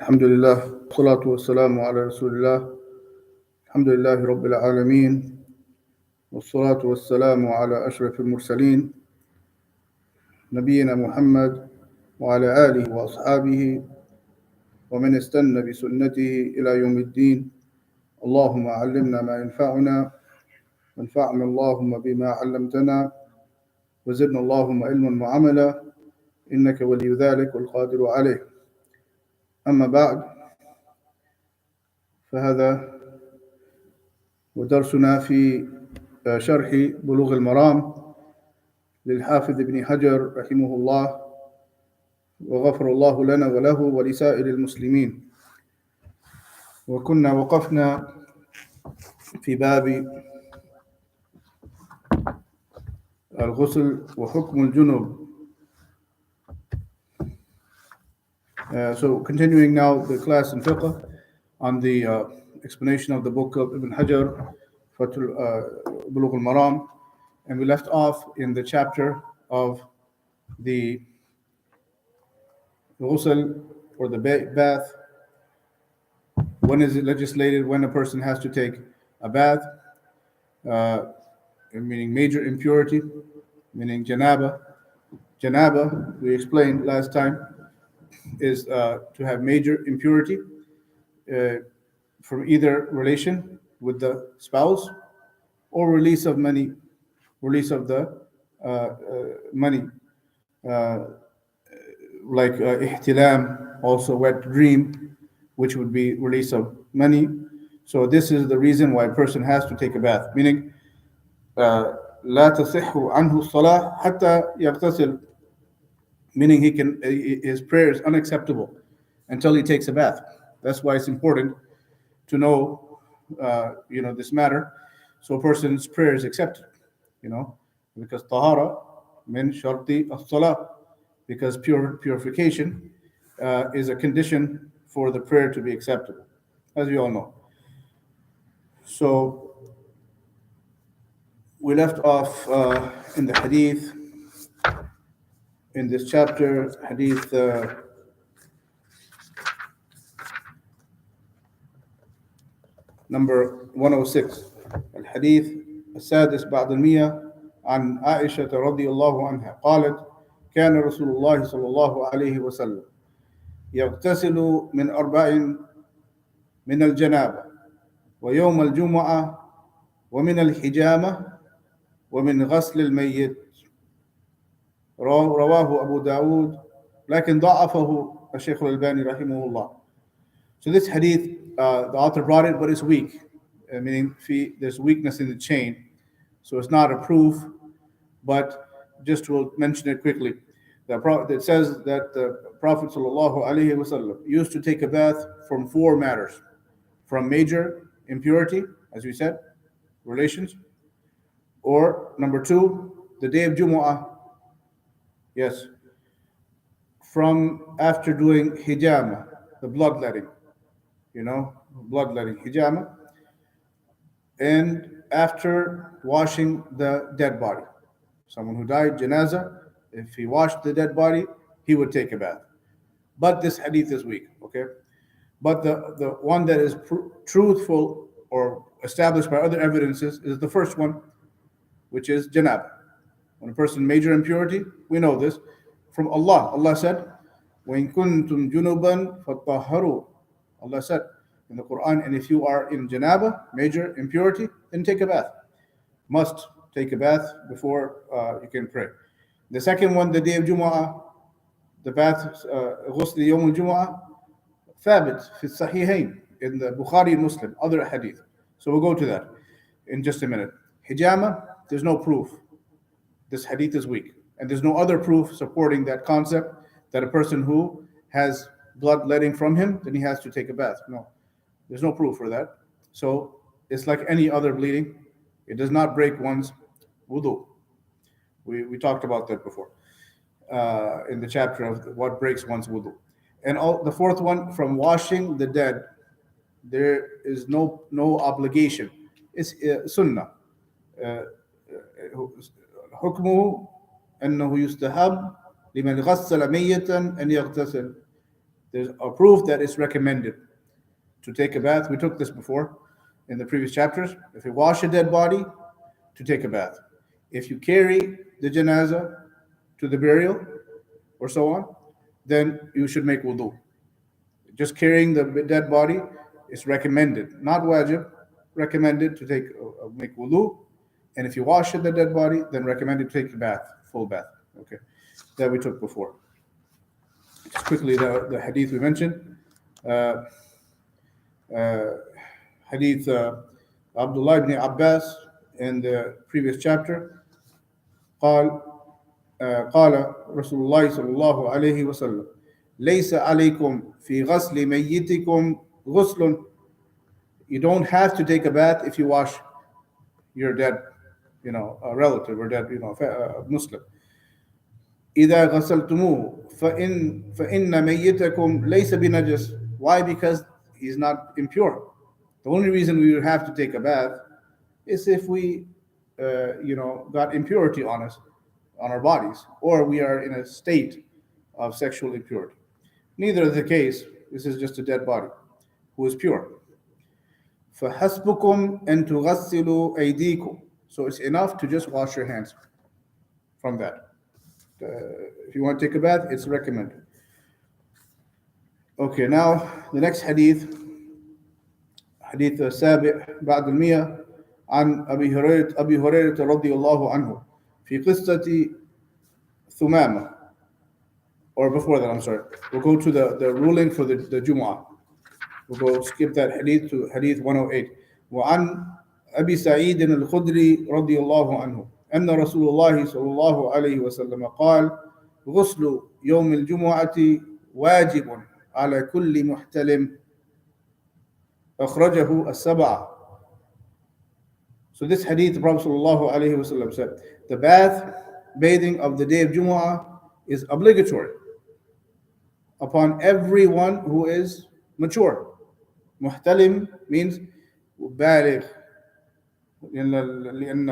الحمد لله والصلاة والسلام على رسول الله. الحمد لله رب العالمين والصلاة والسلام على أشرف المرسلين نبينا محمد وعلى آله وأصحابه ومن استنى بسنته إلى يوم الدين. اللهم علمنا ما ينفعنا وانفعنا اللهم بما علمتنا وزدنا اللهم علما وعملا إنك ولي ذلك والقادر عليه. أما بعد، فهذا ودرسنا في شرح بلوغ المرام للحافظ ابن حجر رحمه الله وغفر الله لنا وله ولسائر المسلمين. وكنا وقفنا في باب الغسل وحكم الجنوب. So continuing now the class in fiqh on the explanation of the book of Ibn Hajar, Bulugh Al-Maram, and we left off in the chapter of the ghusl or the bath. When is it legislated when a person has to take a bath, meaning major impurity, meaning janaba. Janaba, we explained last time, is to have major impurity from either relation with the spouse or release of the money, like ihtilam, also wet dream, which would be release of money. So this is the reason why a person has to take a bath, meaning لا تصح عنه الصلاة حتى يغتسل, meaning his prayer is unacceptable until he takes a bath. That's why it's important to know this matter, so a person's prayer is accepted, because tahara min sharti as-salah, because purification is a condition for the prayer to be acceptable, as we all know. So we left off in the hadith in this chapter, hadith number 106, الحديث السادس بعد المئة عن عائشة رضي الله عنها قالت: كان رسول الله صلى الله عليه وسلم يغتسل من 4 من الجنابة ويوم الجمعة ومن الحجامة ومن غسل الميت. رواه أبو داود لكن ضعفه الشيخ الألباني رحمه الله. So this hadith, the author brought it, but it's weak, meaning there's weakness in the chain, so it's not a proof, but just to mention it quickly. It says that the Prophet ﷺ used to take a bath from 4 matters: from major impurity, as we said, relations, or number 2, the day of Jumu'ah, yes, from after doing hijama, the bloodletting, bloodletting, hijama, and after washing the dead body. Someone who died, janazah, if he washed the dead body, he would take a bath. But this hadith is weak, okay? But the one that is truthful or established by other evidences is the first one, which is janab. When a person major impurity, we know this from Allah. Allah said, وَإِن كُنْتُمْ جُنُبًا فَطَهَّرُوا. Allah said in the Quran, and if you are in janaba, major impurity, then take a bath. Must take a bath before you can pray. The second one, the day of Jumu'ah, the bath, ghusl yawm al-Jumu'ah, thabit fi sahihain, in the Bukhari and Muslim, other hadith. So we'll go to that in just a minute. Hijama, there's no proof. This hadith is weak, and there's no other proof supporting that concept that a person who has blood letting from him, then he has to take a bath. No, there's no proof for that. So it's like any other bleeding. It does not break one's wudu. We talked about that before in the chapter of what breaks one's wudu. And the fourth one, from washing the dead, there is no obligation. It's sunnah. حكمه أنه يستحب لمن غسل ميتا أن يغتسل. There's a proof that it's recommended to take a bath. We took this before in the previous chapters. If you wash a dead body, to take a bath. If you carry the janazah to the burial or so on, then you should make wudu. Just carrying the dead body is recommended, not wajib, recommended to make wudu. And if you wash the dead body, then recommended to take a bath, full bath. Okay, that we took before. Just quickly, the hadith we mentioned. Hadith Abdullah ibn Abbas in the previous chapter. قال قال رسول الله صلى الله عليه وسلم ليس عليكم في غسل ميتكم غسل. You don't have to take a bath if you wash your dead, a relative or dead, Muslim. إذا غسلتموه فإن ميتكم ليس بنجس. Why? Because he's not impure. The only reason we would have to take a bath is if we, got impurity on us, on our bodies, or we are in a state of sexual impurity. Neither is the case. This is just a dead body who is pure. فَحَسْبُكُمْ أَن تُغَسِّلُوا أَيْدِيكُمْ. So it's enough to just wash your hands from that. If you want to take a bath, it's recommended. Okay, now the next hadith, حديث السابع بعد المئة عن أبي هريرة رضي الله عنه في قصة ثمامة. Or before that, I'm sorry. We'll go to the ruling for the Jumu'ah. We'll go skip that hadith to hadith 108. وعن أبي سعيد الخدري رضي الله عنه أن رسول الله صلى الله عليه وسلم قال غسل يوم الجمعة واجب على كل محتلم أخرجه السبعة. So this hadith, the Prophet sallallahu alaihi wasallam said, the bathing of the day of Jumu'ah is obligatory upon everyone who is mature. Muhtalim means بالغ لأن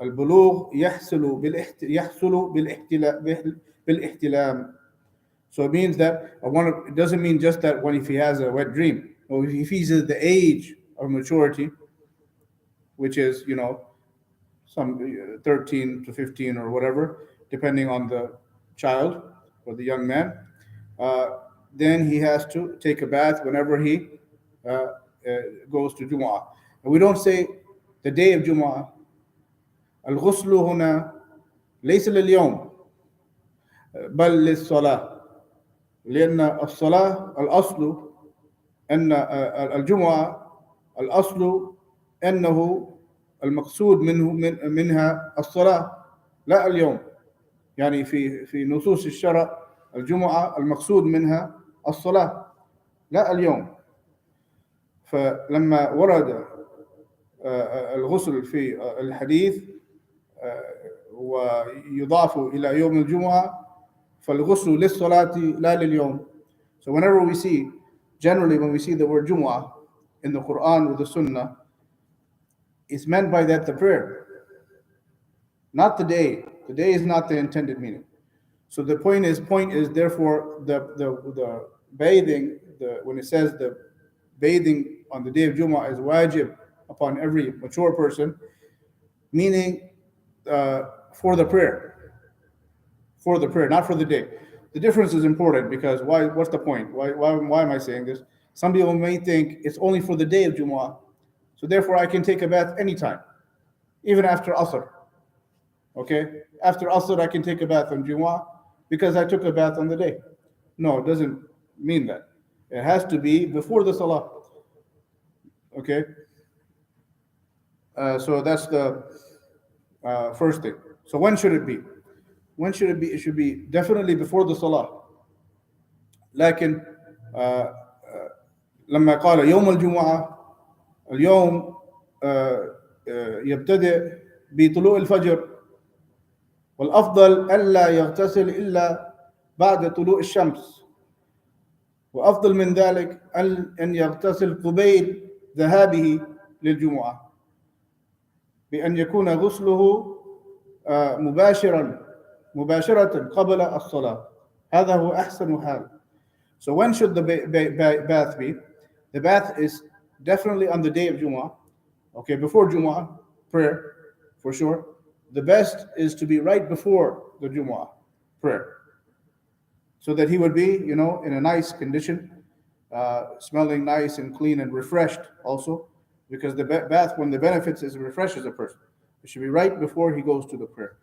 البلوغ يحصل بالاحتلام. So it means that it doesn't mean just that if he has a wet dream, or if he's at the age of maturity, which is some 13 to 15 or whatever, depending on the child or the young man, then he has to take a bath whenever he goes to Jumu'ah. And we don't say the day of Jumu'ah. الغسل هنا ليس لليوم بل للصلاة. لأن الصلاة الأصل أن الجمعة الأصل أنه المقصود منها الصلاة لا اليوم. يعني في نصوص الشرع الجمعة المقصود منها الصلاة لا اليوم. فلما ورد الغسل في الحديث ويضاف إلى يوم الجمعة فالغسل للصلاة لا لليوم. So generally when we see the word Jumu'ah in the Quran or the Sunnah, it's meant by that the prayer, not the day. The day is not the intended meaning. So the point is therefore the bathing, when it says the bathing on the day of Jumu'ah is wajib upon every mature person, meaning for the prayer, not for the day. The difference is important because why? What's the point? Why am I saying this? Some people may think it's only for the day of Jumu'ah, so therefore I can take a bath anytime, even after Asr. Okay, after Asr I can take a bath on Jumu'ah because I took a bath on the day. No, it doesn't mean that. It has to be before the Salah. Okay, so that's the first thing. So when should it be? When should it be? It should be definitely before the Salah. لكن لما قال يوم الجمعة اليوم يبتدئ بطلوع الفجر والأفضل ألا يغتسل إلا بعد طلوع الشمس وأفضل من ذلك أن يغتسل قبيل ذهابه للجمعة بأن يكون غسله مباشرة قبل الصلاة. هذا هو أحسن حال. So when should the bath be? The bath is definitely on the day of Jumu'ah. Okay, before Jumu'ah prayer, for sure. The best is to be right before the Jumu'ah prayer, so that he would be, in a nice condition, smelling nice and clean and refreshed also, because the bath, when the benefits is, refreshes a person. It should be right before he goes to the prayer.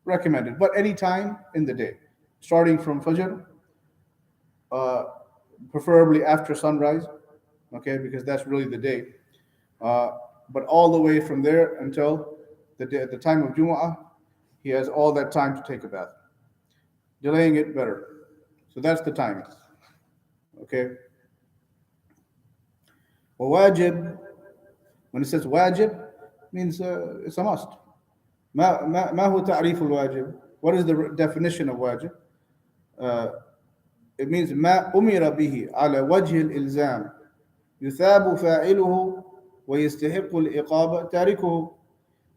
Recommended, but any time in the day, starting from Fajr, uh, preferably after sunrise, okay, because that's really the day. Uh, but all the way from there until the time of Jumu'ah, he has all that time to take a bath. Delaying it better. So that's the timing. Okay. Well, wajib, when it says wajib, means it's a must. ما هو تعريف الواجب? What is the definition of wajib? Uh, it means ما أمر به على وجه الإلزام يثاب فاعله ويستحق العقاب تاركه.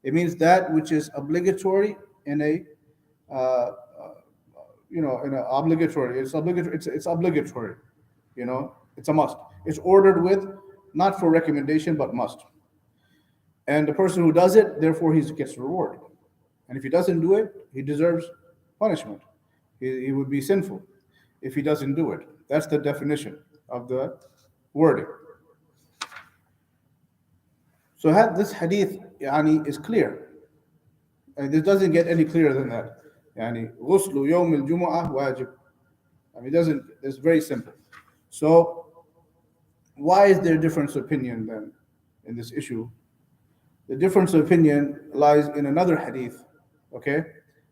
It means that which is obligatory in a uh, in a obligatory. It's obligatory. It's obligatory. It's a must. It's ordered with, not for recommendation, but must. And the person who does it, therefore, he gets reward. And if he doesn't do it, he deserves punishment. He would be sinful if he doesn't do it. That's the definition of the wording. So this hadith is clear. And this doesn't get any clearer than that. غسل يوم الجمعة واجب. It doesn't. It's very simple. So why is there difference of opinion then in this issue? The difference of opinion lies in another hadith, okay,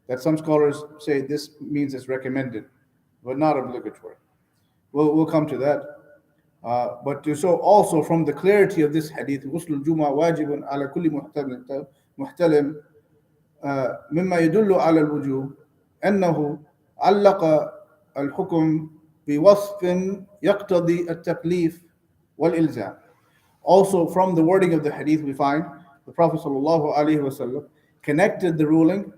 that some scholars say this means it's recommended, but not obligatory. We'll come to that. But to show also from the clarity of this hadith, غسل الجمعة واجب على كل محتلم مما يدل على الوجوب أنه علق الحكم بوصف يقتضي التكليف والإلزام. Also from the wording of the hadith we find the Prophet ﷺ connected the ruling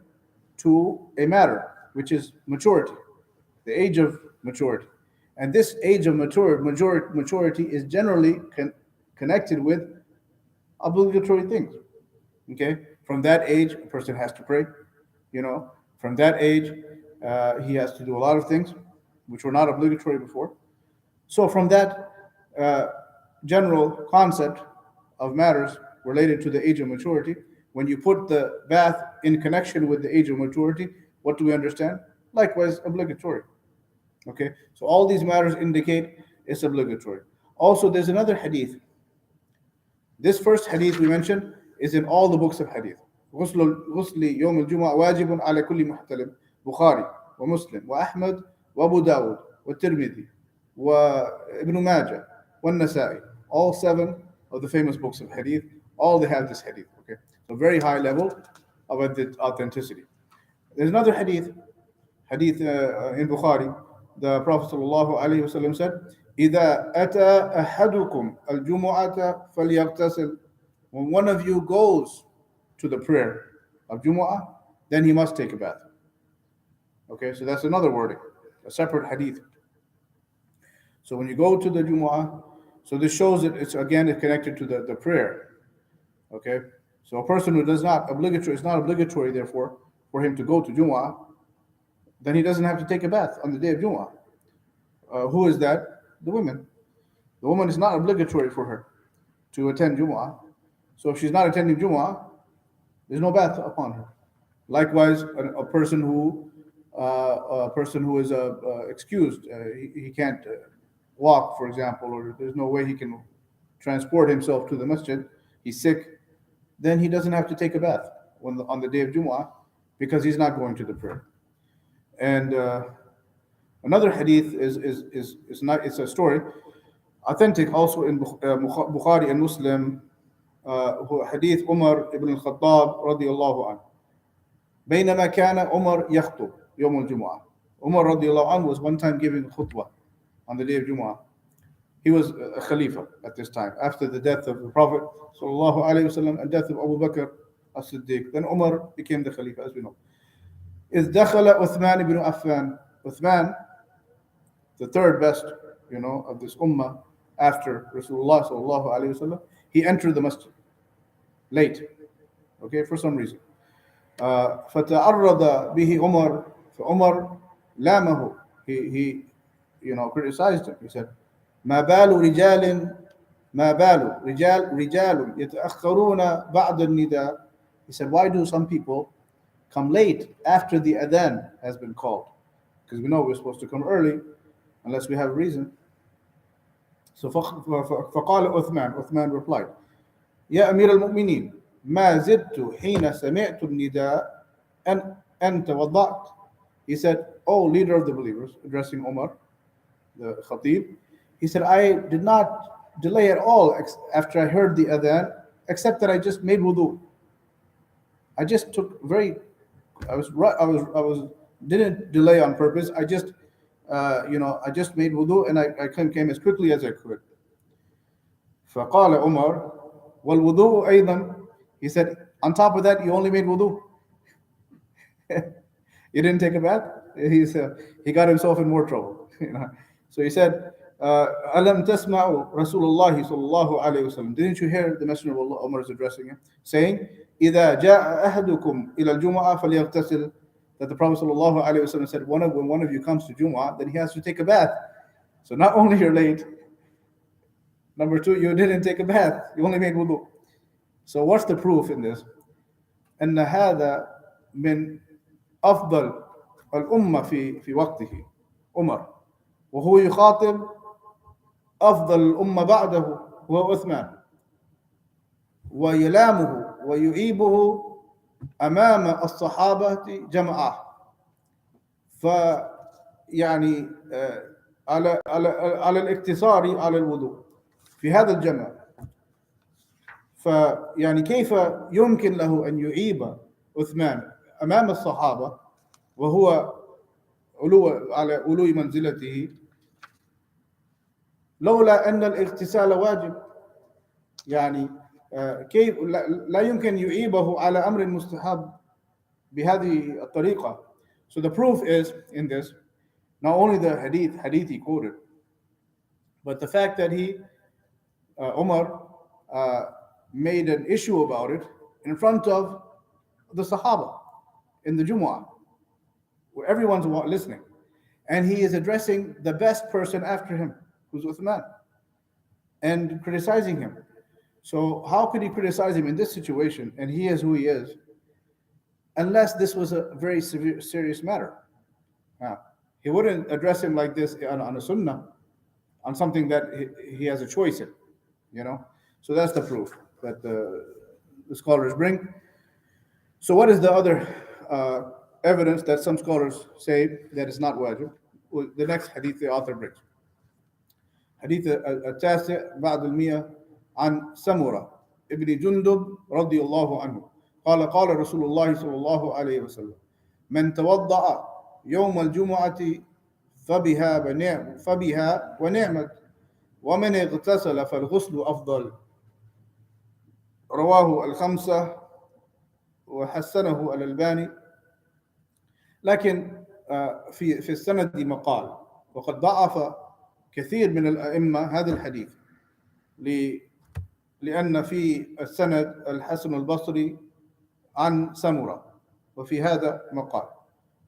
to a matter, which is maturity, the age of maturity. And this age of maturity is generally connected with obligatory things. Okay? From that age, a person has to pray. From that age, he has to do a lot of things which were not obligatory before. So from that general concept of matters related to the age of maturity, when you put the bath in connection with the age of maturity, what do we understand? Likewise, obligatory. Okay, so all these matters indicate it's obligatory. Also, there's another hadith. This first hadith we mentioned is in all the books of hadith. غسل يوم الجمعة واجب على كل محتلم. بخاري ومسلم وأحمد وأبو داود والترمذي وابن ماجه والنسائي. All 7 of the famous books of hadith, all they have this hadith. Okay, so very high level of authenticity. There's another hadith in Bukhari. The Prophet ﷺ said, إِذَا أَتَى أَحَدُكُمْ الْجُمُعَةَ فَلْيَغْتَسِلْ. When one of you goes to the prayer of Jumu'ah, then he must take a bath. Okay, so that's another wording, a separate hadith. So when you go to the Jumu'ah, so this shows that it's connected to the prayer. Okay, so a person who does not obligatory, it's not obligatory therefore for him to go to Jumu'ah, then he doesn't have to take a bath on the day of Jumu'ah. Who is that? The woman. The woman is not obligatory for her to attend Jumu'ah. So if she's not attending Jumu'ah, there's no bath upon her. Likewise, a person who is excused, he can't walk, for example, or there's no way he can transport himself to the masjid. He's sick, then he doesn't have to take a bath on the day of Jumu'ah because he's not going to the prayer. And another hadith is not. It's a story, authentic also in Bukhari and Muslim. حديث عمر ibn al-Khattab رضي الله عنه. بينما كان عمر يخطب يوم الجمعة. Umar رضي الله عنه was one time giving khutbah on the day of Jumu'ah. He was a Khalifa at this time after the death of the Prophet sallallahu alaihi wasallam and death of Abu Bakr as-Siddiq. Then Umar became the Khalifa, as we know. إذ دخل عثمان بن عفان. Uthman the third best, of this ummah after Rasulullah sallallahu alaihi wasallam, he entered the masjid late, okay, for some reason. فتعرض به عمر فعمر لامه. He criticized him. He said, ما بال رجال ما بال رجال يتأخرون بعد النداء. He said, why do some people come late after the adhan has been called? Because we know we're supposed to come early unless we have a reason. So فقال عثمان replied, يا أمير المؤمنين ما زدت حين سمعت النداء أن توضأت. He said, oh leader of the believers, addressing Umar, the Khatib, he said, I did not delay at all after I heard the adhan, except that I just made wudu. I just took I was didn't delay on purpose. I just I just made wudu and I came as quickly as I could. فقال عمر والوضوء أيضا. He said, on top of that, you only made wudu. You didn't take a bath. He got himself in more trouble. So he said, ألم تسمع رسول الله صلى الله عليه وسلم. Didn't you hear the Messenger of Allah, Umar is addressing him, saying, إذا جاء أحدكم إلى الجمعة فليغتسل. That the Prophet صلى الله عليه وسلم said, when one of you comes to Jumu'ah, then he has to take a bath. So not only you're late, number two, you didn't take a bath. You only made wudu. So what's the proof in this? أن هذا من أفضل الأمة في وقته عمر، وهو يخاطب أفضل الأمة بعده هو عثمان، ويلامه ويعيبه أمام الصحابة جماعة. فيعني على الاقتصار على الوضوء في هذا الجمع. فيعني كيف يمكن له أن يعيب عثمان أمام الصحابة وهو على علو منزلته لولا أن الاغتسال واجب؟ يعني كيف لا يمكن يعيبه على أمر مستحب بهذه الطريقة. So the proof is in this, not only the hadith he quoted, but the fact that Umar made an issue about it in front of the Sahaba in the Jumu'ah, where everyone's listening. And he is addressing the best person after him, who's Uthman, and criticizing him. So how could he criticize him in this situation, and he is who he is, unless this was a very serious matter? He wouldn't address him like this on a sunnah, on something that he has a choice in, So that's the proof that the scholars bring. So what is the other evidence that some scholars say that is not wajib? Well, the next hadith the author brings. حديث التاسع بعد المئة عن سمرة ابن جندب رضي الله عنه قال قال رسول الله صلى الله عليه وسلم من توضأ يوم الجمعة فبها ونعمت ومن اغتسل فالغسل أفضل. رواه الخمسة وحسنه الألباني. لكن في السند مقال، وقد ضعف كثير من الأئمة هذا الحديث لأن في السند الحسن البصري عن سمرة، وفي هذا مقال.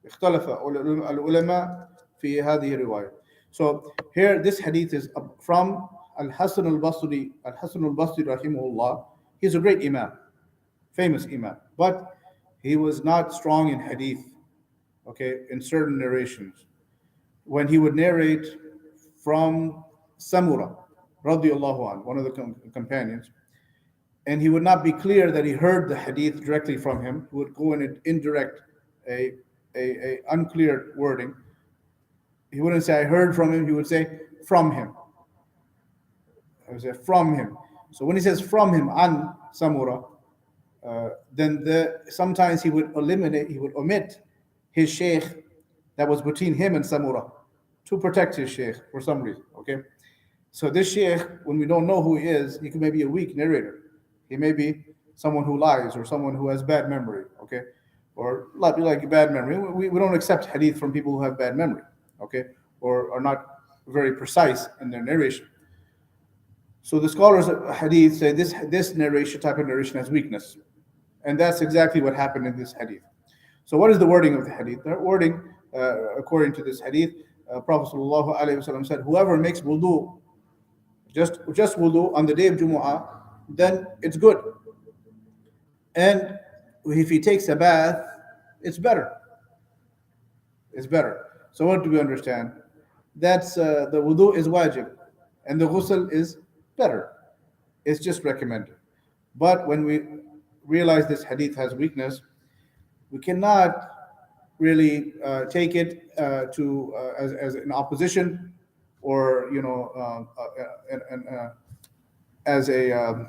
اختلف العلماء في هذه الرواية. So here this hadith is from Al-Hasan al-Basri. Al-Hasan al-Basri rahimahullah, he's a great imam, famous imam, but he was not strong in hadith, okay, in certain narrations. When he would narrate from Samura radiyallahu anhu, one of the companions, and he would not be clear that he heard the hadith directly from him, he would go in an indirect, a unclear wording. He wouldn't say I heard from him, he would say from him. I would say from him. So when he says from him, an Samura, then sometimes he would omit his sheikh that was between him and Samura to protect his sheikh for some reason, okay? So this sheikh, when we don't know who he is, he may be a weak narrator. He may be someone who lies or someone who has bad memory, okay? Or like bad memory. We don't accept hadith from people who have bad memory, okay? Or are not very precise in their narration. So the scholars of hadith say this narration, type of narration, has weakness. And that's exactly what happened in this hadith. So what is the wording of the hadith? The wording, according to this hadith, Prophet ﷺ said, whoever makes wudu, just wudu on the day of Jumu'ah, then it's good. And if he takes a bath, it's better. It's better. So what do we understand? That's the wudu is wajib, and the ghusl is better. It's just recommended. But when we realize this hadith has weakness, we cannot really take it as an opposition, or as a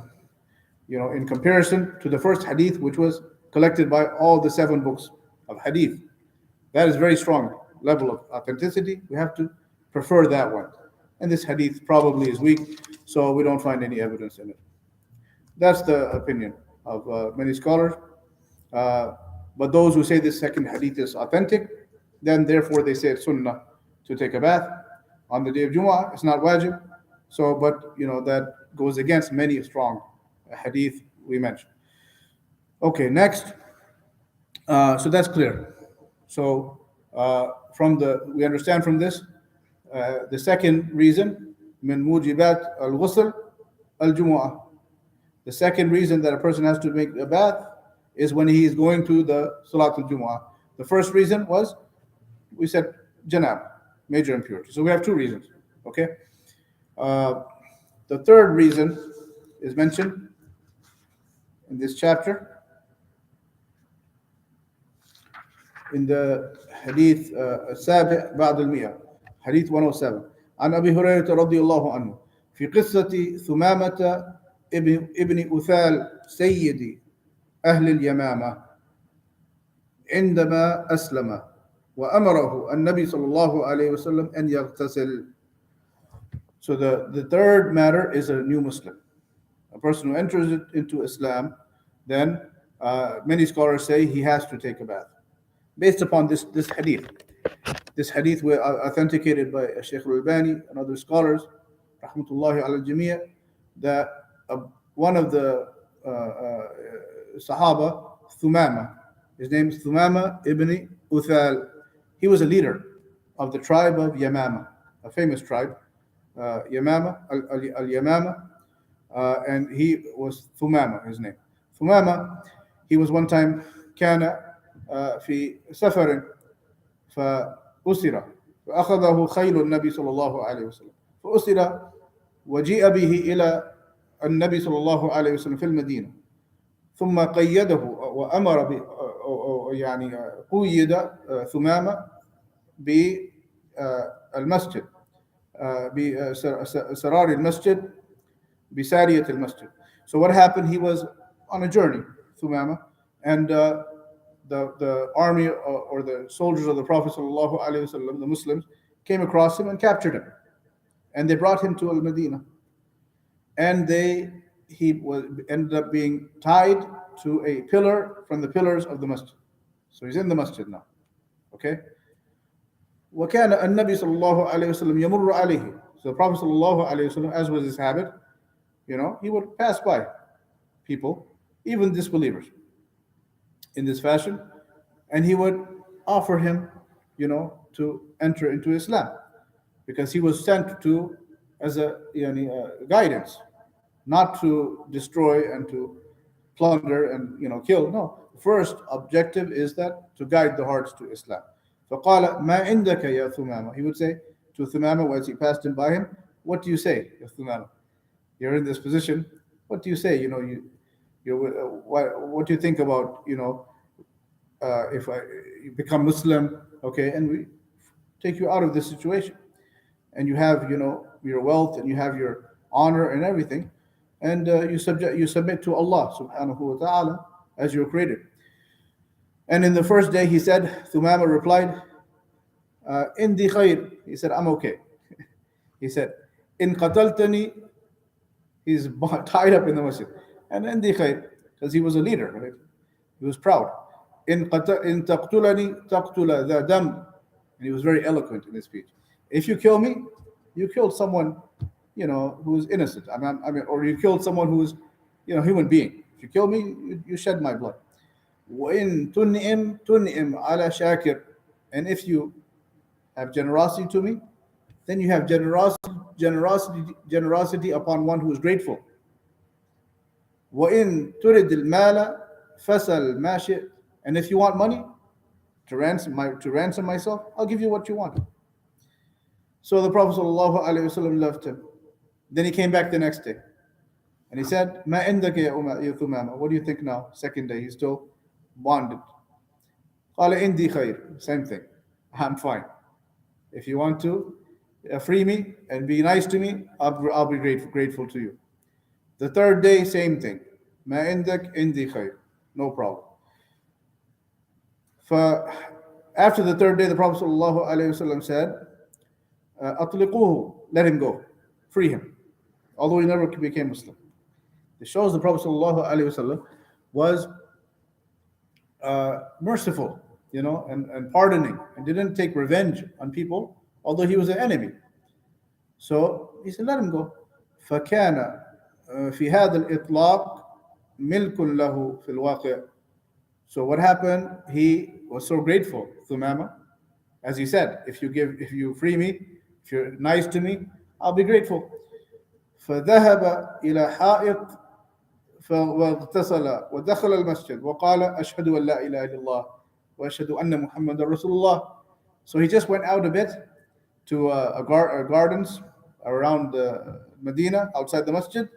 in comparison to the first hadith, which was collected by all the 7 books of hadith. That is very strong level of authenticity. We have to prefer that one. And this hadith probably is weak, so we don't find any evidence in it. That's the opinion of many scholars. But those who say this second hadith is authentic, then therefore they say it's sunnah to take a bath on the day of Jumu'ah. It's not wajib. So, but that goes against many strong hadith we mentioned. Okay, next. So that's clear. So we understand from this the second reason, min mujibat al-ghusl al-jumu'ah. The second reason that a person has to make a bath is when he is going to the Salat al-Jumu'ah. The first reason was, we said, janab, major impurity. So we have 2 reasons. Okay. The third reason is mentioned in this chapter in the hadith السابع بعد المئة, hadith 107, عن أبي هريرة رضي الله عنه في قصة ثمامة ابن أثال سيد أهل اليمامة عندما أسلم وأمره النبي صلى الله عليه وسلم أن يغتسل. So the third matter is a new Muslim, a person who enters into Islam. Then many scholars say he has to take a bath based upon this hadith. This hadith were authenticated by Shaykh Al-Albani and other scholars, rahmatullahi ala al-jamia', that one of the Sahaba, Thumama, his name is Thumama ibn Uthal. He was a leader of the tribe of Yamama, a famous tribe, Yamama, Al-Yamama, and he was Thumama, his name. Thumama, he was one time كان في سفر فأسر فأخذه خيل النبي صلى الله عليه وسلم فأسر وجيء به إلى النبي صلى الله عليه وسلم في المدينة ثم قيده وأمر قيد ثمامة بالمسجد بسرار المسجد بسارية المسجد. So what happened? He was on a journey, Thumama, and the army or the soldiers of the Prophet sallallahu alaihi wasallam, the Muslims, came across him and captured him, and they brought him to Al-Madinah, and he ended up being tied to a pillar from the pillars of the masjid. So he's in the masjid now. Okay. وكان النبي صلى الله عليه وسلم يمر عليه. So the Prophet sallallahu alaihi wasallam, as was his habit, he would pass by people, even disbelievers, in this fashion, and he would offer him, to enter into Islam, because he was sent to as a guidance, not to destroy and to plunder and kill. No, first objective is that to guide the hearts to Islam. فقال ما عندك يا ثمامة. He would say to Thumama as he passed him by him, what do you say, ya Thumama? You're in this position. What do you say? What do you think about if you become Muslim, okay, and we take you out of this situation, and you have your wealth and you have your honor and everything, and you submit to Allah subhanahu wa ta'ala as your creator. And in the first day he said, Thumama replied, Indi khair. He said, I'm okay. He said, In qataltani. He's tied up in the masjid. And Indi khair, because he was a leader, right? He was proud. In taqtulani taqtula dha dam. And he was very eloquent in his speech. If you kill me, You killed someone, who's innocent. I mean, or you killed someone who's, human being. If you kill me, you shed my blood. وَإِن تُنْئِمْ عَلَى شَاكِرٍ. And if you have generosity to me, then you have generosity upon one who is grateful. وَإِن تُرِدِ الْمَالَ فَسَلْ مَا شِئْتَ. And if you want money to ransom myself, I'll give you what you want. So the Prophet ﷺ left him. Then he came back the next day. And he said, مَا عِنْدَكَ يَا ثُمَامَةَ. What do you think now? Second day, he's still bonded. قَالَ عِنْدِي خَيْرٌ. Same thing. I'm fine. If you want to free me and be nice to me, I'll be grateful to you. The third day, same thing. مَا عِنْدَكَ عِنْدِي خَيْرٌ. No problem. After the third day, the Prophet ﷺ said, أطلقوه, let him go, free him, although he never became Muslim. It shows the Prophet ﷺ was merciful, and pardoning, and didn't take revenge on people, although he was an enemy. So he said, let him go. فكان في هذا الإطلاق ملك له في الواقع. So what happened? He was so grateful, Thumama, as he said, if you free me, if you're nice to me, I'll be grateful. فذهب إلى حائط واغتسل ودخل المسجد وقال أشهد أن لا إله إلا الله وأشهد أن محمد رسول الله. So he just went out a bit to gardens around Medina, outside the masjid,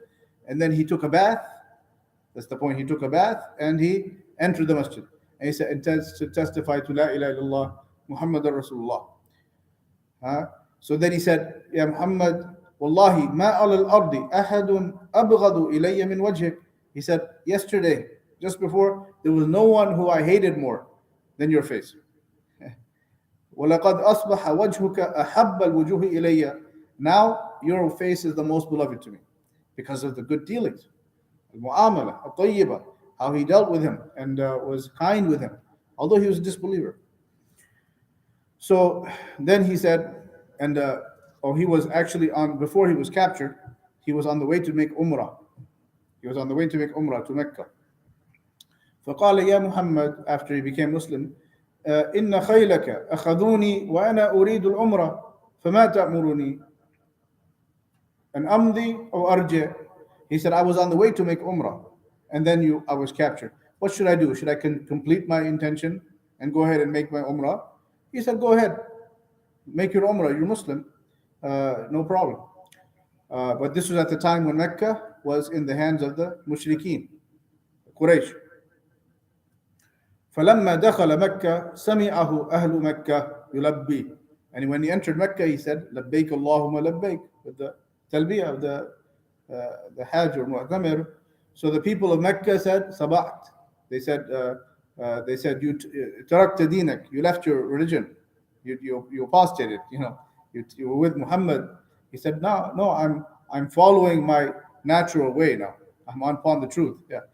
and then he took a bath. That's the point. He took a bath and he entered the masjid. And he said, to testify to La ilaha illallah Muhammad Rasulullah. So then he said, Ya Muhammad, Wallahi, ma ala al-ardi ahadun abghadu ilayya min wajhik. He said, yesterday, just before, there was no one who I hated more than your face. وَلَقَدْ أَصْبَحَ وَجْهُكَ أَحَبَّ الْوُجُوهِ إِلَيَّ. Now your face is the most beloved to me because of the good dealings. Al-Mu'amala, Al-Tayyiba, how he dealt with him and was kind with him, although he was a disbeliever. So then he said, he was actually before he was captured, he was on the way to make Umrah. He was on the way to make Umrah to Mecca. فقال يا محمد, after he became Muslim, إن خيلك أخذوني وأنا أريد العمرة فما تأمرني أن أمضي أو أرجع. He said, I was on the way to make Umrah and then I was captured. What should I do? Should I complete my intention and go ahead and make my Umrah? He said, go ahead, make your Umrah, you're Muslim, no problem. But this was at the time when Mecca was in the hands of the Mushrikeen, Quraysh. فَلَمَّا دَخَلَ مَكَّةَ سَمِعَهُ أَهْلُ مَكَّةَ يُلَبِّي. And when he entered Mecca, he said, لَبَّيْكَ اللَّهُمَّ لَبَّيْكَ, with the talbiyah of the Hajj or Mu'tamir. So the people of Mecca said, Sabaht. They said, you tarakta dinak, you left your religion, you apostated, you were with Muhammad. He said, no, I'm following my natural way now. I'm upon the truth. Yeah,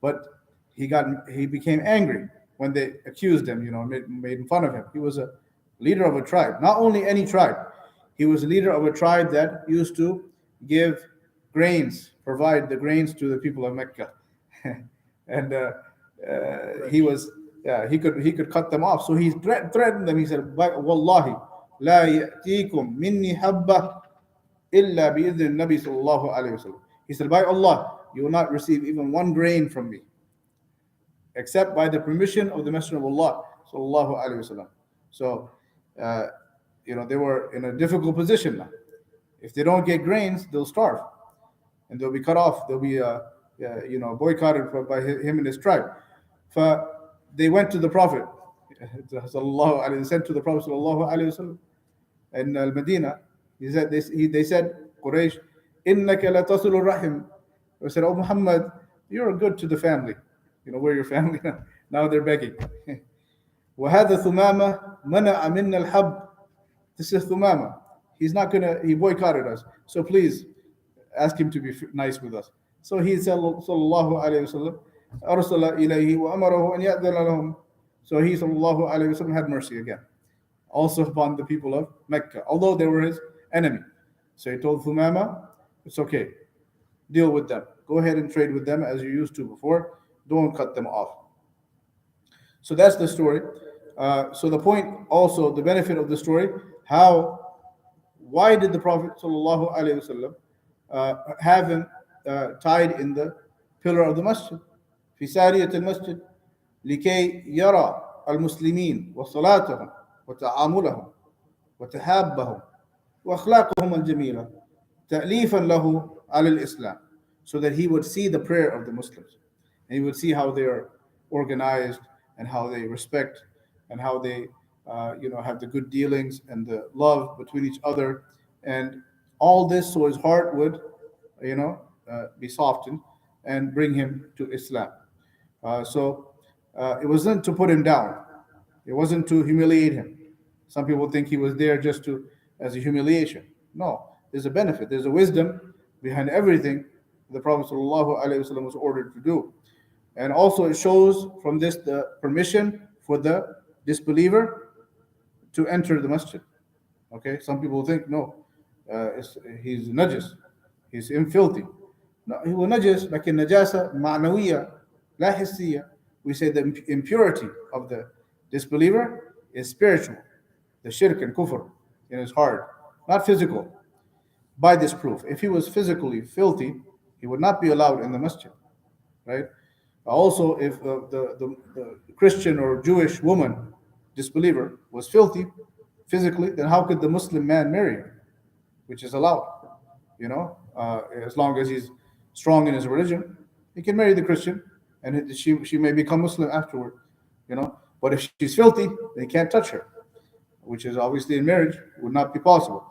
but he became angry when they accused him, made fun of him. He was a leader of a tribe, not only any tribe. He was a leader of a tribe that used to give provide the grains to the people of Mecca, and he could cut them off. So he threatened them. He said, "Wallahi, la ya'tikum minni habba illa bi'idhn Nabi sallallahu alayhi wasallam." He said, "By Allah, you will not receive even one grain from me, except by the permission of the Messenger of Allah sallallahu alayhi wasallam." So, they were in a difficult position now. If they don't get grains, they'll starve, and they'll be cut off. They'll be, boycotted by him and his tribe. They went to the Prophet sallallahu alaihi. They sent to the Prophet sallallahu alaihi wasallam in Al-Madinah. They said, Quraysh, innaka la tasilur rahim. They said, "Oh Muhammad, you're good to the family. We're your family now." Now they're begging. وَهَذَا ثُمَامَ مَنَعَ مِنَّا الْحَبِّ. This is Thumama. He boycotted us. So please ask him to be nice with us. So he said, sallallahu alayhi wasallam, أَرْسَلَ إِلَيْهِ وَأَمَرَهُ أَنْ يَأْذَنَ لَهُمْ. So he, sallallahu alayhi wasallam, had mercy again, also upon the people of Mecca, although they were his enemy. So he told Thumama, it's okay, deal with them. Go ahead and trade with them as you used to before. Don't cut them off. So that's the story. So the point also, the benefit of the story, how, why did the Prophet sallallahu alaihi wasallam have him tied in the pillar of the masjid? في سارية المسجد لكي يرى المسلمين وصلاتهم وتعاملهم وتحابهم وأخلاقهم الجميلة تأليفا له على الإسلام, so that he would see the prayer of the Muslims and he would see how they are organized and how they respect and how they have the good dealings and the love between each other, and all this, so his heart would be softened and bring him to Islam. So it wasn't to put him down, it wasn't to humiliate him. Some people think he was there just to as a humiliation. No, there's a benefit, there's a wisdom behind everything the Prophet ﷺ was ordered to do. And also it shows from this the permission for the disbeliever to enter the masjid. Okay, some people think no, he's najis, he's filthy. No, he was najis, like in najasa ma'nawiyya, la hissiyya. We say the impurity of the disbeliever is spiritual, the shirk and kufr in his heart, not physical. By this proof, if he was physically filthy, he would not be allowed in the masjid, right? Also, if the Christian or Jewish woman, disbeliever, was filthy physically, then how could the Muslim man marry her, which is allowed? As long as he's strong in his religion, he can marry the Christian, and she may become Muslim afterward. But if she's filthy, they can't touch her, which is obviously in marriage would not be possible.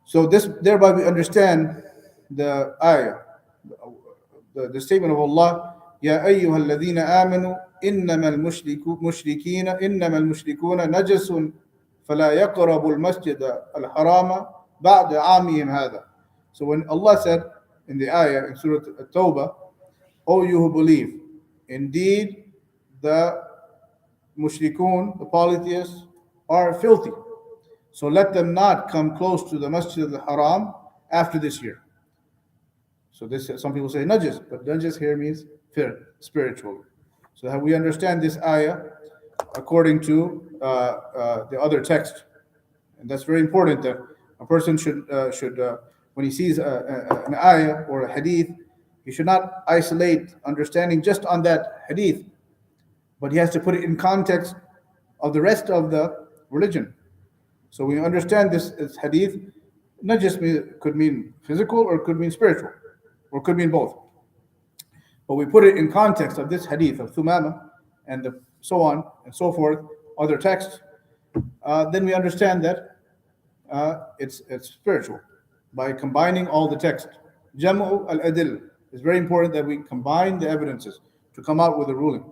So this thereby we understand the ayah, the statement of Allah, يا أيها الذين آمنوا إنما المشركون نجس فلا يقربوا المسجد الحرام بعد عامهم هذا. So when Allah said in the ayah in Surah At-Tawbah, O you who believe, indeed the mushrikun, the polytheists, are filthy. So let them not come close to the Masjid al-Haram after this year. So this, some people say najis, but najis here means spiritual. So that we understand this ayah according to the other text, and that's very important. That a person should when he sees an ayah or a hadith, he should not isolate understanding just on that hadith, but he has to put it in context of the rest of the religion. So we understand this hadith not just could mean physical or could mean spiritual or could mean both. But we put it in context of this hadith of Thumama and so on and so forth, other texts, then we understand that it's spiritual by combining all the text. Jam'u al-adil is very important, that we combine the evidences to come out with a ruling.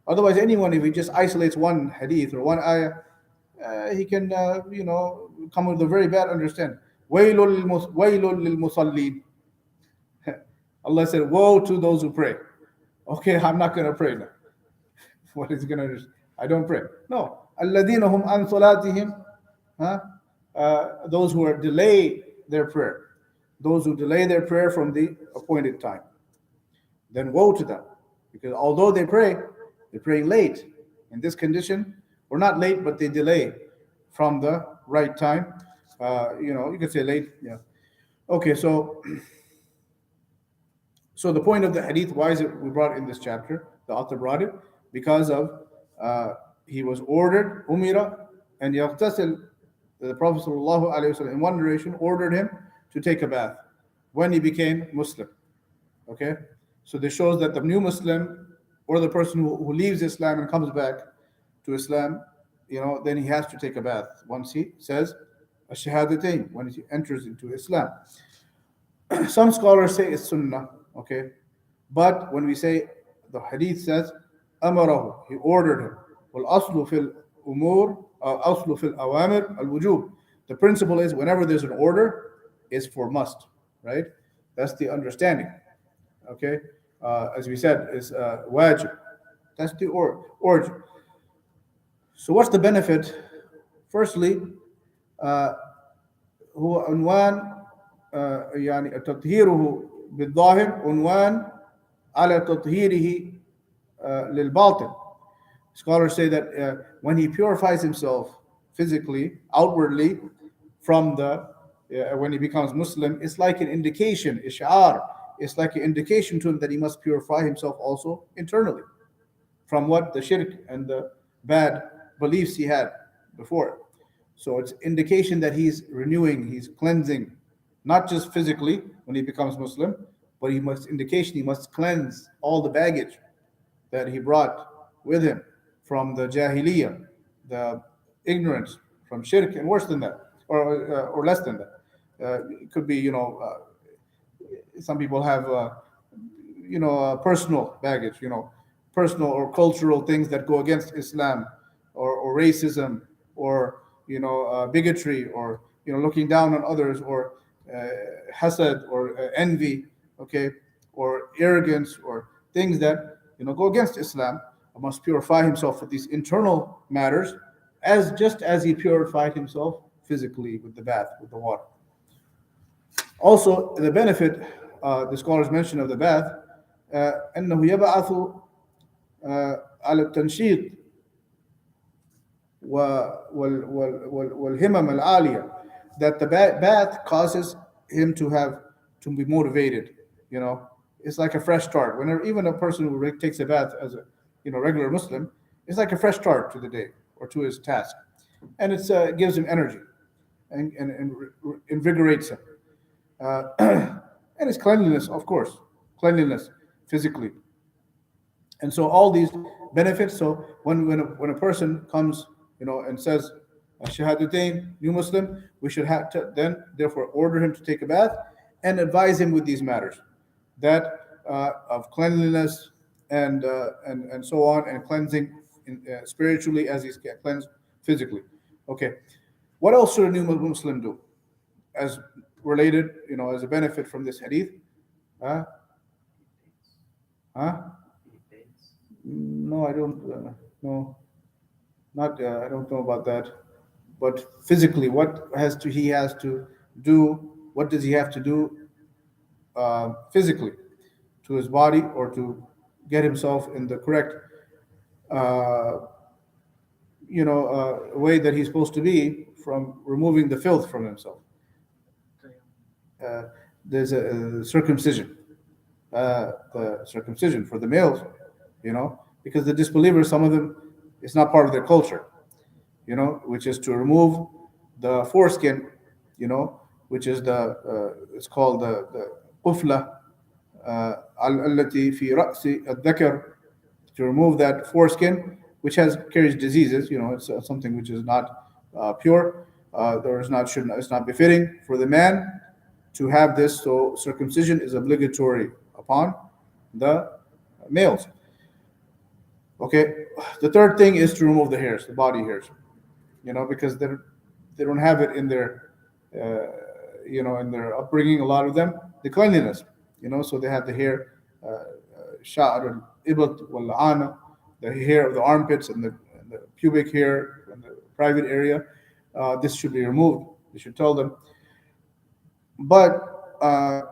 Otherwise, anyone, if he just isolates one hadith or one ayah, he can, come with a very bad understanding. Waylul lil musallin. Allah said, woe to those who pray. Okay, I'm not going to pray now. What is going to? I don't pray. No. Alladhina hum an salatihim. Those who delay their prayer. Those who delay their prayer from the appointed time. Then woe to them. Because although they pray, they're praying late. In this condition, or not late, but they delay from the right time. You could say late. Yeah. Okay, so the point of the hadith, why is it we brought it in this chapter? The author brought it because of he was ordered, umira, and yaghtasil, the Prophet ﷺ, in one narration ordered him to take a bath when he became Muslim. Okay, so this shows that the new Muslim or the person who leaves Islam and comes back to Islam, then he has to take a bath once he says ash-shahadatain, when he enters into Islam. Some scholars say it's sunnah, okay, but when we say the hadith says amarahu, he ordered him. Wal aslu fil umur, aslu fil awamir al wujub. The principle is whenever there's an order, it's for must, right? That's the understanding. Okay, as we said, is wajib. That's the origin. So what's the benefit? Firstly, هو عنوان يعني تطهيره بالظاهر عنوان على تطهيره للباطن. Scholars say that when he purifies himself physically, outwardly, from when he becomes Muslim, it's like an indication, ish'ar. It's like an indication to him that he must purify himself also internally from what the shirk and the bad beliefs he had before. So it's indication that he's renewing, he's cleansing, not just physically when he becomes Muslim, but he must indication he must cleanse all the baggage that he brought with him from the jahiliyyah, the ignorance, from shirk, and worse than that, or less than that. It could be, some people have, personal baggage, personal or cultural things that go against Islam, or racism, or bigotry, or looking down on others, or hasad, or envy, okay, or arrogance, or things that go against Islam. Must purify himself with these internal matters, as just as he purified himself physically with the bath, with the water. Also, the benefit the scholars mention of the bath, أنه يبعث على التنشيط والهمم العالية, that the bath causes him to be motivated. It's like a fresh start. Whenever even a person who takes a bath as a regular Muslim, it's like a fresh start to the day or to his task, and it gives him energy and invigorates him. And it's cleanliness, of course, cleanliness physically. And so all these benefits. So when a person comes, and says Shahadatain, new Muslim, we should have to then therefore order him to take a bath and advise him with these matters, that of cleanliness and so on, and cleansing spiritually as he's cleansed physically. Okay, what else should a new Muslim do as related, as a benefit from this hadith? Huh? Huh? No, I don't. No, not. I don't know about that. But physically, what he has to do? What does he have to do physically to his body, or to get himself in the correct, uh, way that he's supposed to be, from removing the filth from himself? Uh, there's a circumcision, the circumcision for the males, because the disbelievers, some of them, it's not part of their culture, which is to remove the foreskin, which is it's called the qufla التي في رأس الذكر, to remove that foreskin, which carries diseases. It's something which is not pure, or it's not befitting for the man to have this. So circumcision is obligatory upon the males. Okay, the third thing is to remove the hairs, the body hairs, because they don't have it in their, in their upbringing. A lot of them, the cleanliness, so they have the hair, sha'r al-ibat wal-ana, the hair of the armpits, and the pubic hair and the private area. This should be removed. They should tell them. But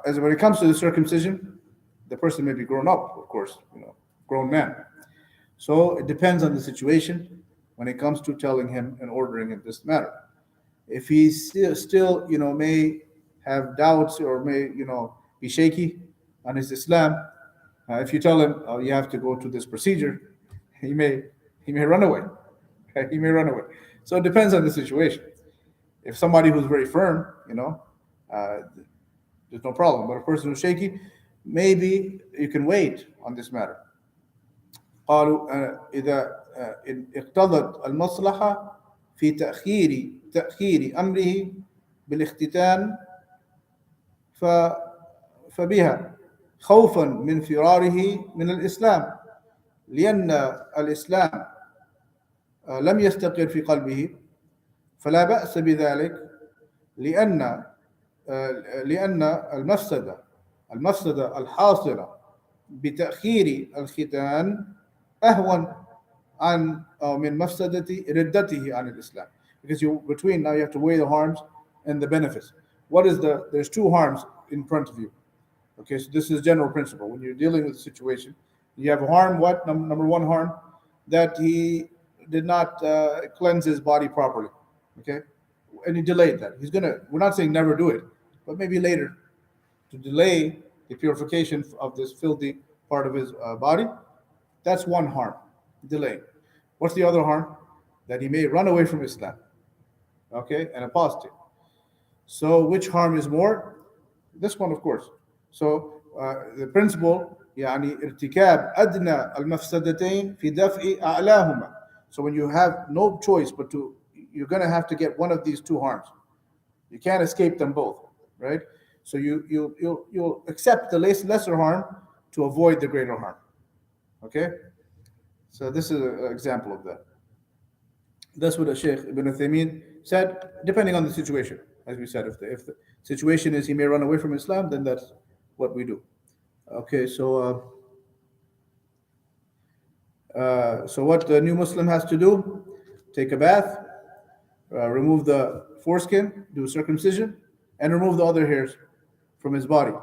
as when it comes to the circumcision, the person may be grown up, of course, grown man. So it depends on the situation when it comes to telling him and ordering him this matter. If he still, may have doubts, or may, be shaky on his Islam, if you tell him, oh, you have to go to this procedure, he may run away. Okay? He may run away. So it depends on the situation. If somebody who's very firm, there's no problem. But a person who's shaky, maybe you can wait on this matter. قالوا إذا اقتضت المصلحة في تأخير أمره بالاختتان فبها خوفا من فراره من الإسلام، لأن الإسلام لم يستقر في قلبه، فلا بأس بذلك، لأن المفسدة الحاصلة بتأخير الختان أهون عن أو من مفسدة ردته عن الإسلام. Because now you have to weigh the harms and the benefits. what is there's two harms in front of you. Okay, so this is general principle. When you're dealing with a situation, you have a harm. What number one harm? That he did not cleanse his body properly. Okay, and he delayed that. He's gonna. We're not saying never do it, but maybe later to delay the purification of this filthy part of his body. That's one harm. Delay. What's the other harm? That he may run away from Islam. Okay, and apostate. So which harm is more? This one, of course. So the principle يعني ارتكاب أدنى المفسدتين في دفع أعلاهما. So when you have no choice but to, you're going to have to get one of these two harms. You can't escape them both, right? So you'll accept the lesser harm to avoid the greater harm. Okay? So this is an example of that. That's what Sheikh Ibn Uthaymeen said, depending on the situation. As we said, if the situation is he may run away from Islam, then that's what we do. Okay, so what the new Muslim has to do: take a bath, remove the foreskin, do circumcision, and remove the other hairs from his body.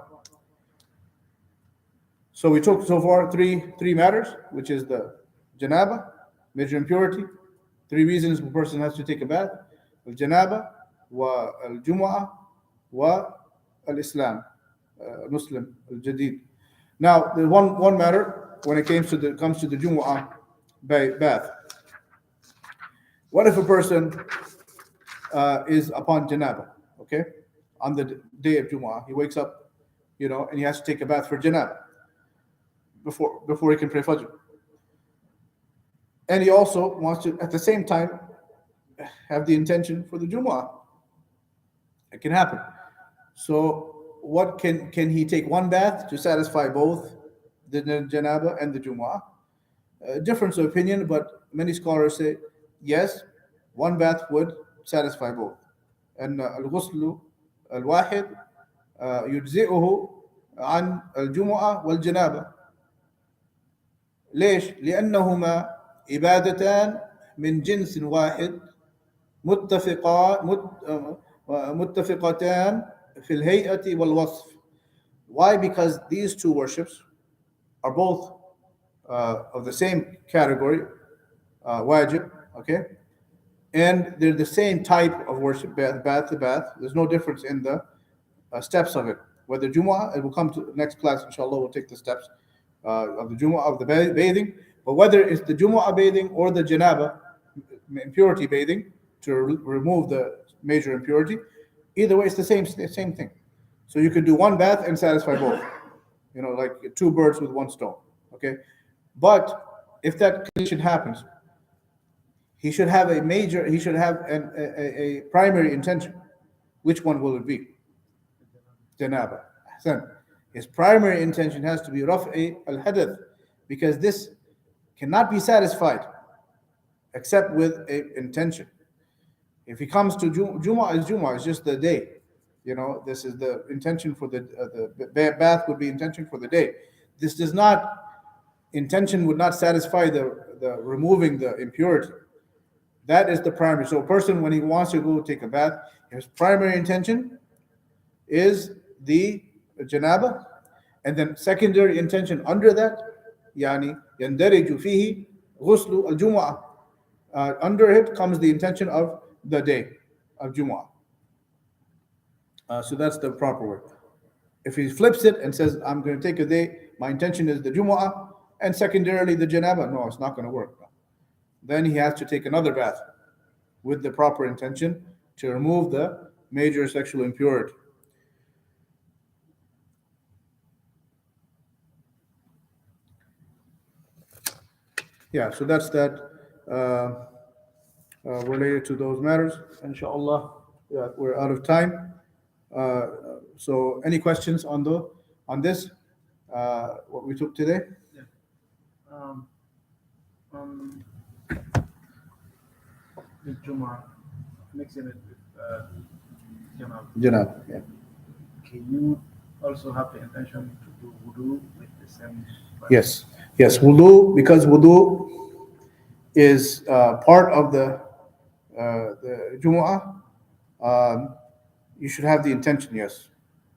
So we took so far three matters, which is the janaba, major impurity. Three reasons a person has to take a bath: al-janaba, wa al-jumu'ah, wa al-Islam, Muslim al-Jadid. Now, there's one matter when it comes to the Jumu'ah bath. What if a person is upon janaba, okay, on the day of Jumu'ah? He wakes up, and he has to take a bath for janaba before he can pray Fajr. And he also wants to, at the same time, have the intention for the Jumu'ah. It can happen. So what can he take one bath to satisfy both the janaba and the Jumu'ah? Difference of opinion, but many scholars say yes, one bath would satisfy both. And al-ghuslu al-wahid yujzi'uhu an al-jumu'ah wal-janaba. ليش؟ لأنهما عبادتان من جنس واحد متفقتان في الهيئة والوصف. Why? Because these two worships are both of the same category, wajib, okay? And they're the same type of worship, bath to bath. There's no difference in the steps of it. Whether Jumu'ah, it will come to next class, inshallah, we'll take the steps of the Jumu'ah, of the bathing. But whether it's the Jumu'ah bathing or the Janaba, impurity bathing, to remove the major impurity, either way, it's the same thing. So you could do one bath and satisfy both. Like two birds with one stone. Okay? But if that condition happens, he should have a primary intention. Which one will it be? Janaba. His primary intention has to be Raf'i al-Hadath, because this cannot be satisfied except with an intention. If he comes to Jumu'ah, it's just the day. This is the intention for the bath would be intention for the day. This does not, intention would not satisfy the removing the impurity. That is the primary. So a person, when he wants to go take a bath, his primary intention is the janaba, and then secondary intention under that, yani yandariju fihi ghuslu al-jumu'ah. Under it comes the intention of the day of Jumu'ah. So that's the proper way. If he flips it and says, I'm going to take a day, my intention is the Jumu'ah, and secondarily the janaba, no, it's not going to work. Then he has to take another bath with the proper intention to remove the major sexual impurity. Yeah, so that's that related to those matters. Inshallah, yeah, we're out of time. So any questions on this, what we took today? Yeah. The Jumu'ah, mixing it with Janab, yeah. Can you also have the intention to do wudu with the same? Yes, wudu, because wudu is part of the Jumu'ah. You should have the intention, yes,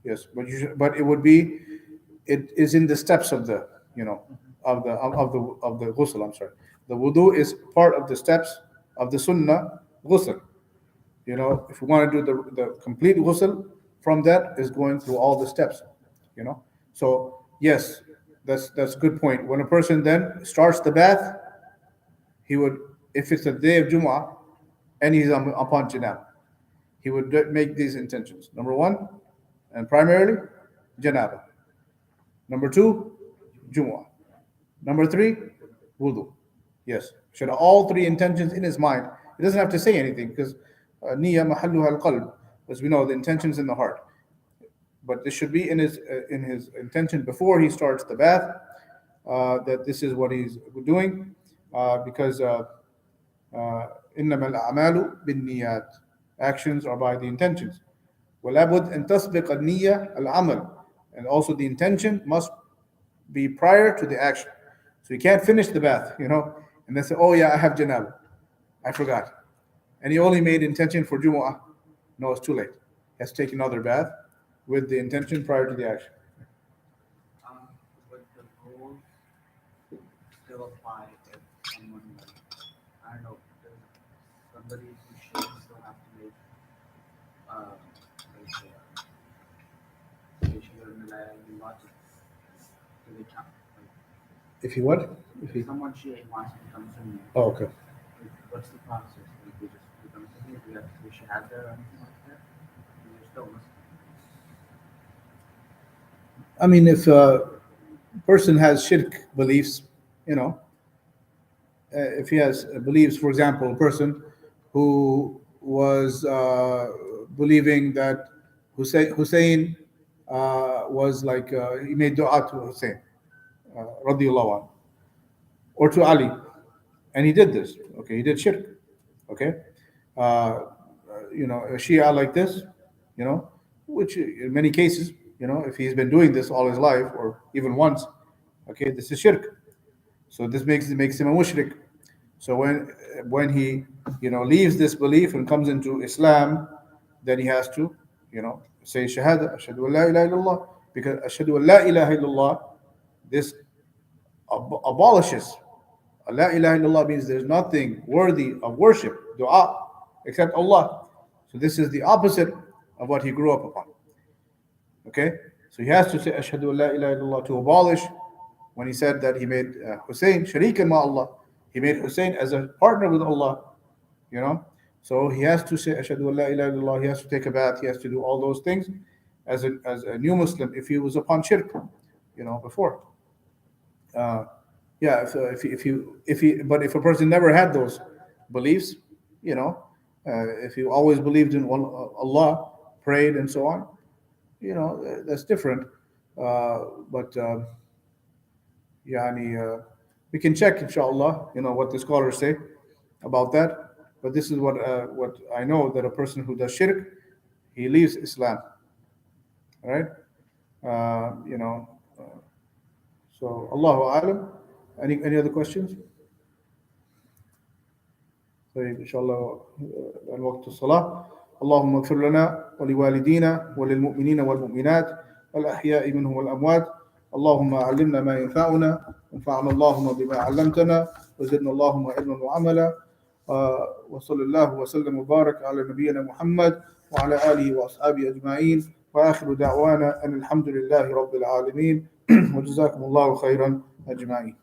yes, but you should, but it would be, it is in the steps of the, you know, of the ghusl. I'm sorry, the wudu is part of the steps of the sunnah ghusl. You know, if you want to do the complete ghusl, from that is going through all the steps. You know, so yes, that's a good point. When a person then starts the bath, he would, if it's a day of Jumu'ah and he's upon janab, he would make these intentions. Number one, and primarily, janaba. Number two, Jumu'ah. Number three, wudu. Yes, should have all three intentions in his mind. He doesn't have to say anything because niyya mahalluha al-qalb, as we know, the intention's in the heart. But this should be in his intention before he starts the bath, that this is what he's doing, because إنما الأعمال بالنيات, actions are by the intentions. ولابد أن تسبق النية العمل, and also the intention must be prior to the action. So you can't finish the bath, you know, and then say, oh yeah, I have janab, I forgot, and he only made intention for Jumu'ah. No, it's too late. He has to take another bath with the intention prior to the action. But the rules still apply if someone, like, I don't know, there's somebody who should still have to make, like, they should have been logic to the count. Like, If he what? If he, if someone should wants to become Sunni, oh, okay. like, what's the process? Like, they just become Sunni, do you have to do shahada or anything like that? You're still Muslim. I mean, if a person has shirk beliefs, you know, if he has beliefs, for example, a person who was believing that Hussein was like, he made dua to Hussein, radiallahu anhu, or to Ali, and he did this. Okay, he did shirk. Okay, uh, you know, a Shia like this, you know, which in many cases, you know, if he's been doing this all his life or even once, okay, this is shirk. So this makes him a mushrik. So when he, you know, leaves this belief and comes into Islam, then he has to, you know, say shahada, ashhadu an la ilaha illallah, because ashhadu an la ilaha illallah, this abolishes. La ilaha illallah means there's nothing worthy of worship, dua, except Allah. So this is the opposite of what he grew up upon. Okay, so he has to say ashhadu an la ilaha illallah to abolish. When he said that he made Hussein sharikan ma Allah, he made Hussein as a partner with Allah, you know. So he has to say ashhadu an la ilaha illallah. He has to take a bath. He has to do all those things as a new Muslim if he was upon shirk, you know, before. Yeah, if a person never had those beliefs, you know, if he always believed in Allah, prayed and so on, you know, that's different. But yani, we can check, inshallah, you know, what the scholars say about that. But this is what I know, that a person who does shirk, he leaves Islam. All right, you know. So Allahu alam. Any other questions? طيب إن شاء الله الوقت الصلاة. اللهم اغفر لنا ولوالدينا وللمؤمنين والمؤمنات الأحياء منهم والأموات. اللهم علمنا ما ينفعنا وانفعنا اللهم بما علمتنا وزدنا اللهم علما وعملا. وصلى الله وسلم وبارك على نبينا محمد وعلى آله وأصحابه أجمعين. وآخر دعوانا أن الحمد لله رب العالمين. وجزاكم الله خيرا أجمعين.